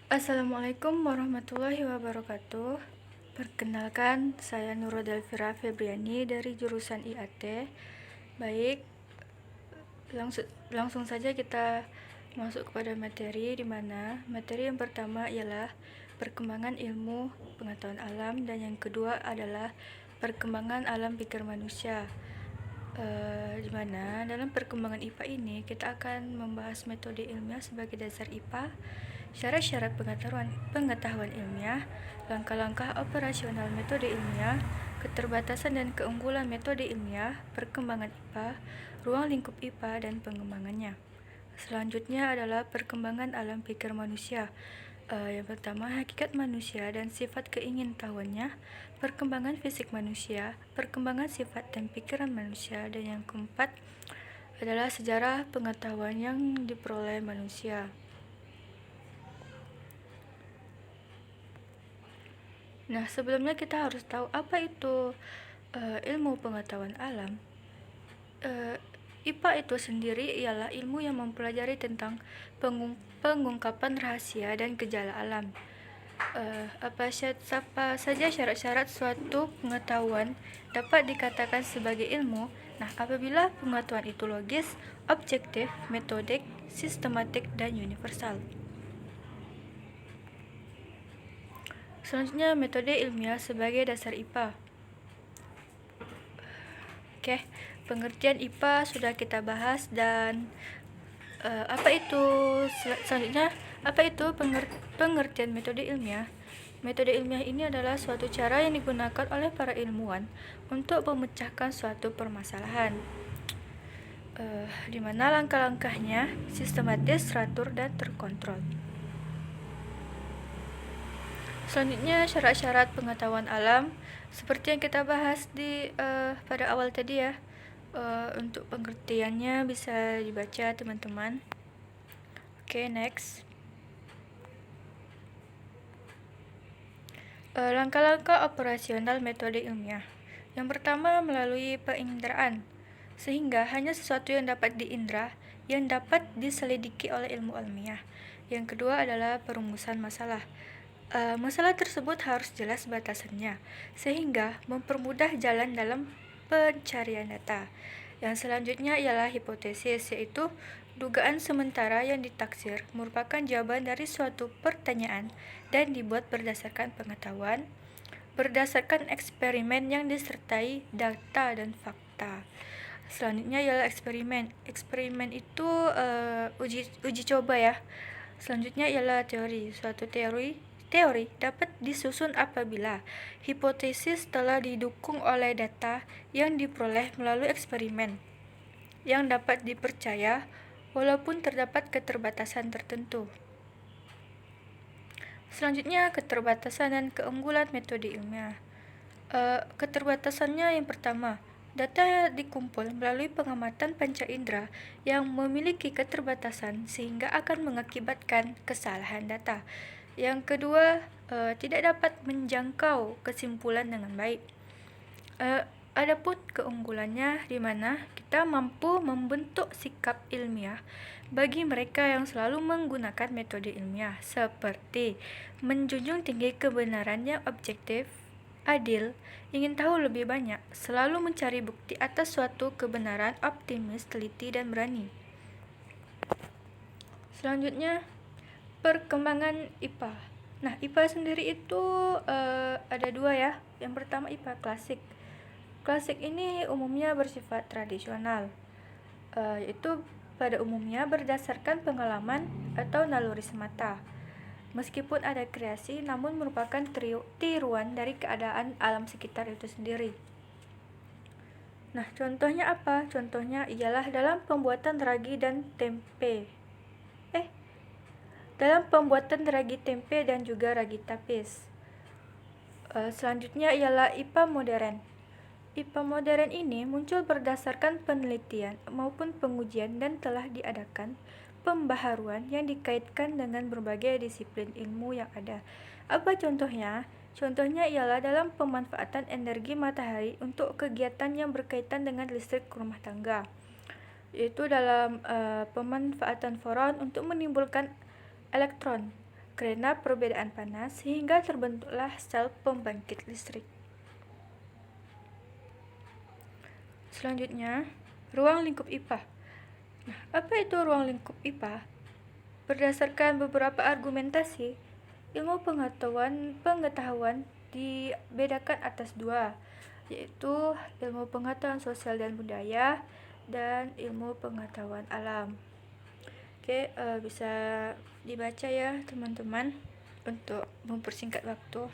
Assalamualaikum warahmatullahi wabarakatuh. Perkenalkan, saya Nurul Delvira Febriani dari jurusan IAT. Baik, langsung saja kita masuk kepada materi, di mana materi yang pertama ialah perkembangan ilmu pengetahuan alam, dan yang kedua adalah perkembangan alam pikir manusia. Di mana dalam perkembangan IPA ini kita akan membahas metode ilmiah sebagai dasar IPA, syarat-syarat pengetahuan ilmiah, langkah-langkah operasional metode ilmiah, keterbatasan dan keunggulan metode ilmiah, perkembangan IPA, ruang lingkup IPA, dan pengembangannya. Selanjutnya adalah perkembangan alam pikir manusia. Yang pertama, hakikat manusia dan sifat keingintahuannya, perkembangan fisik manusia, perkembangan sifat dan pikiran manusia, dan yang keempat adalah sejarah pengetahuan yang diperoleh manusia. Nah, sebelumnya kita harus tahu apa itu ilmu pengetahuan alam. IPA itu sendiri ialah ilmu yang mempelajari tentang pengungkapan rahasia dan gejala alam. Apa saja syarat-syarat suatu pengetahuan dapat dikatakan sebagai ilmu? Nah, apabila pengetahuan itu logis, objektif, metodik, sistematik, dan universal. Selanjutnya, metode ilmiah sebagai dasar IPA. Oke, pengertian IPA sudah kita bahas, dan selanjutnya apa itu pengertian metode ilmiah? Metode ilmiah ini adalah suatu cara yang digunakan oleh para ilmuwan untuk memecahkan suatu permasalahan, di mana langkah-langkahnya sistematis, teratur, dan terkontrol. Selanjutnya, syarat-syarat pengetahuan alam seperti yang kita bahas pada awal tadi ya. Untuk pengertiannya bisa dibaca teman-teman. Oke, next. Langkah-langkah operasional metode ilmiah. Yang pertama, melalui penginderaan, sehingga hanya sesuatu yang dapat diindra yang dapat diselidiki oleh ilmu ilmiah. Yang kedua adalah perumusan masalah. Masalah tersebut harus jelas batasannya, sehingga mempermudah jalan dalam pencarian data. Yang selanjutnya ialah hipotesis, yaitu dugaan sementara yang ditaksir merupakan jawaban dari suatu pertanyaan dan dibuat berdasarkan pengetahuan, berdasarkan eksperimen yang disertai data dan fakta. Selanjutnya ialah eksperimen. Eksperimen itu uji coba ya. Selanjutnya ialah teori. Suatu teori dapat disusun apabila hipotesis telah didukung oleh data yang diperoleh melalui eksperimen yang dapat dipercaya walaupun terdapat keterbatasan tertentu. Selanjutnya, keterbatasan dan keunggulan metode ilmiah. Keterbatasannya yang pertama, data dikumpul melalui pengamatan panca indera yang memiliki keterbatasan sehingga akan mengakibatkan kesalahan data. Yang kedua, tidak dapat menjangkau kesimpulan dengan baik. Adapun keunggulannya di mana kita mampu membentuk sikap ilmiah bagi mereka yang selalu menggunakan metode ilmiah, seperti menjunjung tinggi kebenaran yang objektif, adil, ingin tahu lebih banyak, selalu mencari bukti atas suatu kebenaran, optimis, teliti, dan berani. Selanjutnya, perkembangan IPA. Nah, IPA sendiri itu ada dua ya. Yang pertama IPA klasik. Klasik ini umumnya bersifat tradisional, yaitu pada umumnya berdasarkan pengalaman atau naluri semata. Meskipun ada kreasi, namun merupakan tiruan dari keadaan alam sekitar itu sendiri. Nah, contohnya apa? Contohnya ialah dalam pembuatan ragi dan tempe. Dalam pembuatan ragi tempe dan juga ragi tapis. Selanjutnya ialah IPA modern. IPA modern ini muncul berdasarkan penelitian maupun pengujian dan telah diadakan pembaharuan yang dikaitkan dengan berbagai disiplin ilmu yang ada. Apa contohnya? Contohnya ialah dalam pemanfaatan energi matahari untuk kegiatan yang berkaitan dengan listrik rumah tangga, yaitu dalam pemanfaatan foron untuk menimbulkan elektron, karena perbedaan panas sehingga terbentuklah sel pembangkit listrik. Selanjutnya, ruang lingkup IPA. Nah, apa itu ruang lingkup IPA? Berdasarkan beberapa argumentasi, ilmu pengetahuan dibedakan atas dua, yaitu ilmu pengetahuan sosial dan budaya dan ilmu pengetahuan alam. Oke, bisa dibaca ya teman-teman untuk mempersingkat waktu.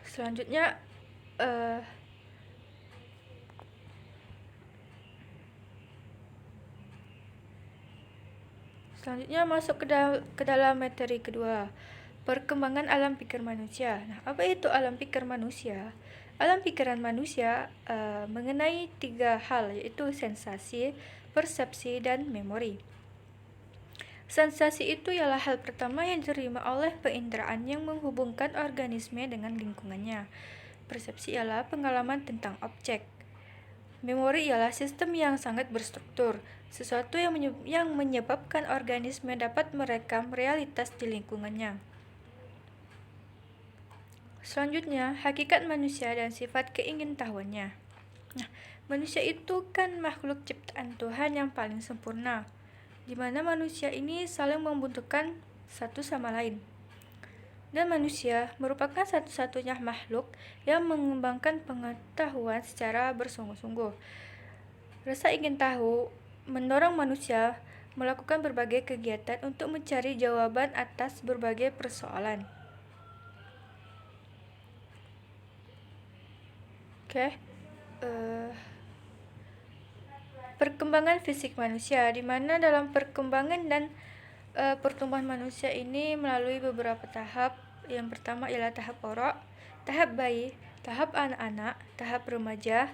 Selanjutnya masuk ke dalam materi kedua, perkembangan alam pikir manusia. Nah, apa itu alam pikir manusia? Alam pikiran manusia mengenai 3 hal, yaitu sensasi, persepsi, dan memori. Sensasi itu ialah hal pertama yang diterima oleh penginderaan yang menghubungkan organisme dengan lingkungannya. Persepsi ialah pengalaman tentang objek. Memori ialah sistem yang sangat berstruktur, sesuatu yang menyebabkan organisme dapat merekam realitas di lingkungannya. Selanjutnya, hakikat manusia dan sifat keingintahuannya. Nah, manusia itu kan makhluk ciptaan Tuhan yang paling sempurna, di mana manusia ini saling membutuhkan satu sama lain. Dan manusia merupakan satu-satunya makhluk yang mengembangkan pengetahuan secara bersungguh-sungguh. Rasa ingin tahu mendorong manusia melakukan berbagai kegiatan untuk mencari jawaban atas berbagai persoalan. Perkembangan fisik manusia, di mana dalam perkembangan dan pertumbuhan manusia ini melalui beberapa tahap. Yang pertama ialah tahap orok, tahap bayi, tahap anak-anak, tahap remaja,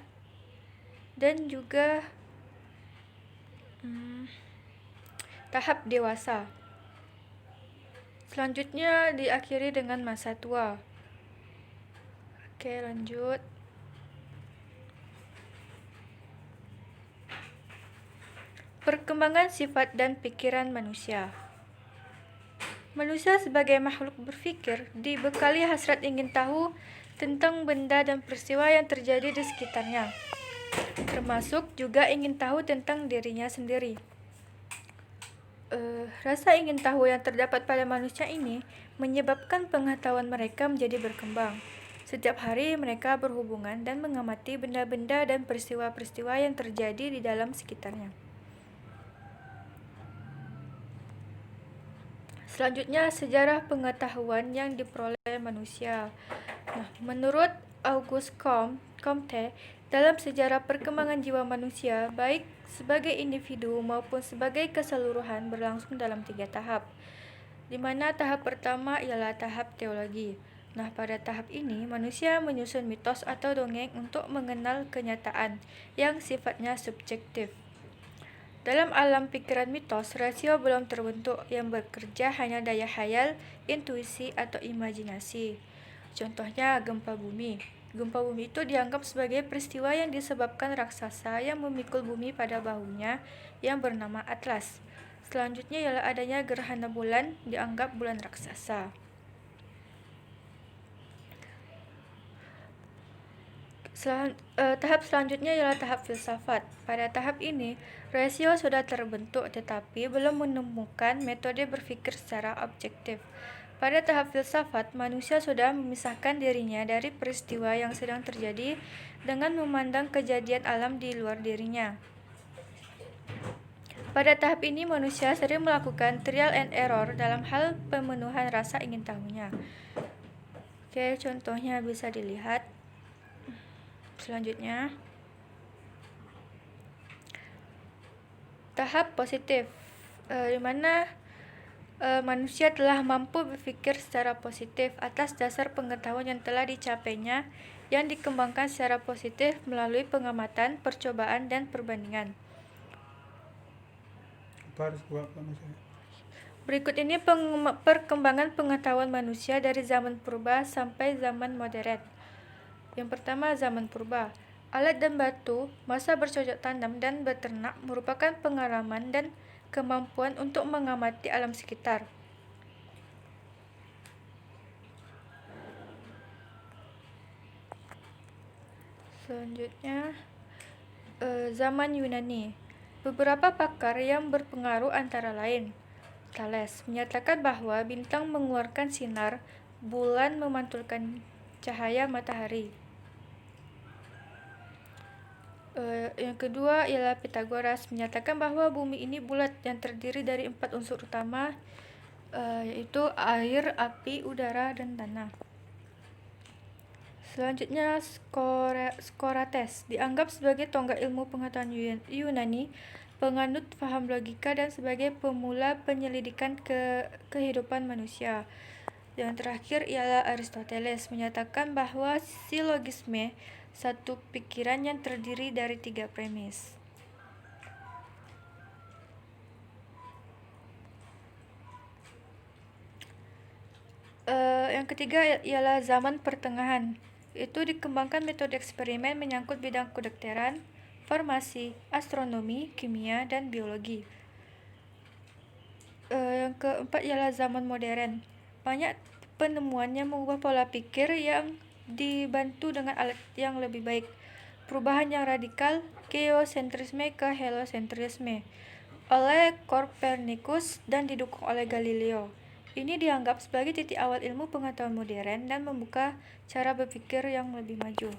dan juga tahap dewasa. Selanjutnya diakhiri dengan masa tua. Oke, lanjut. Perkembangan sifat dan pikiran manusia. Manusia sebagai makhluk berpikir dibekali hasrat ingin tahu tentang benda dan peristiwa yang terjadi di sekitarnya, termasuk juga ingin tahu tentang dirinya sendiri. Rasa ingin tahu yang terdapat pada manusia ini menyebabkan pengetahuan mereka menjadi berkembang. Setiap hari mereka berhubungan dan mengamati benda-benda dan peristiwa-peristiwa yang terjadi di dalam sekitarnya. Selanjutnya, sejarah pengetahuan yang diperoleh manusia. Nah, menurut Auguste Comte, dalam sejarah perkembangan jiwa manusia, baik sebagai individu maupun sebagai keseluruhan berlangsung dalam 3 tahap, di mana tahap pertama ialah tahap teologi. Nah, pada tahap ini, manusia menyusun mitos atau dongeng untuk mengenal kenyataan yang sifatnya subjektif. Dalam alam pikiran mitos, rasio belum terbentuk, yang bekerja hanya daya khayal, intuisi, atau imajinasi. Contohnya gempa bumi. Gempa bumi itu dianggap sebagai peristiwa yang disebabkan raksasa yang memikul bumi pada bahunya yang bernama Atlas. Selanjutnya ialah adanya gerhana bulan, dianggap bulan raksasa. Tahap selanjutnya ialah tahap filsafat. Pada tahap ini, rasio sudah terbentuk tetapi belum menemukan metode berpikir secara objektif. Pada tahap filsafat, manusia sudah memisahkan dirinya dari peristiwa yang sedang terjadi dengan memandang kejadian alam di luar dirinya. Pada tahap ini, manusia sering melakukan trial and error dalam hal pemenuhan rasa ingin tahunya. Oke, contohnya bisa dilihat. Selanjutnya, tahap positif, di mana manusia telah mampu berpikir secara positif atas dasar pengetahuan yang telah dicapainya, yang dikembangkan secara positif melalui pengamatan, percobaan, dan perbandingan. Berikut ini perkembangan pengetahuan manusia dari zaman purba sampai zaman modern. Yang pertama, zaman purba. Alat dan batu, masa bercocok tanam dan beternak merupakan pengalaman dan kemampuan untuk mengamati alam sekitar. Selanjutnya, zaman Yunani. Beberapa pakar yang berpengaruh antara lain Thales menyatakan bahwa bintang mengeluarkan sinar, bulan memantulkan cahaya matahari. Yang kedua ialah Pythagoras menyatakan bahwa bumi ini bulat yang terdiri dari 4 unsur utama, yaitu air, api, udara, dan tanah. Selanjutnya, Socrates dianggap sebagai tonggak ilmu pengetahuan Yunani, penganut paham logika, dan sebagai pemula penyelidikan kehidupan manusia. Yang terakhir ialah Aristoteles menyatakan bahwa silogisme satu pikiran yang terdiri dari 3 premis. Yang ketiga ialah zaman pertengahan. Itu dikembangkan metode eksperimen menyangkut bidang kedokteran, farmasi, astronomi, kimia, dan biologi. Yang keempat ialah zaman modern. Banyak penemuan yang mengubah pola pikir yang dibantu dengan alat yang lebih baik. Perubahan yang radikal, geosentrisme ke heliocentrisme, oleh Copernicus dan didukung oleh Galileo. Ini dianggap sebagai titik awal ilmu pengetahuan modern dan membuka cara berpikir yang lebih maju.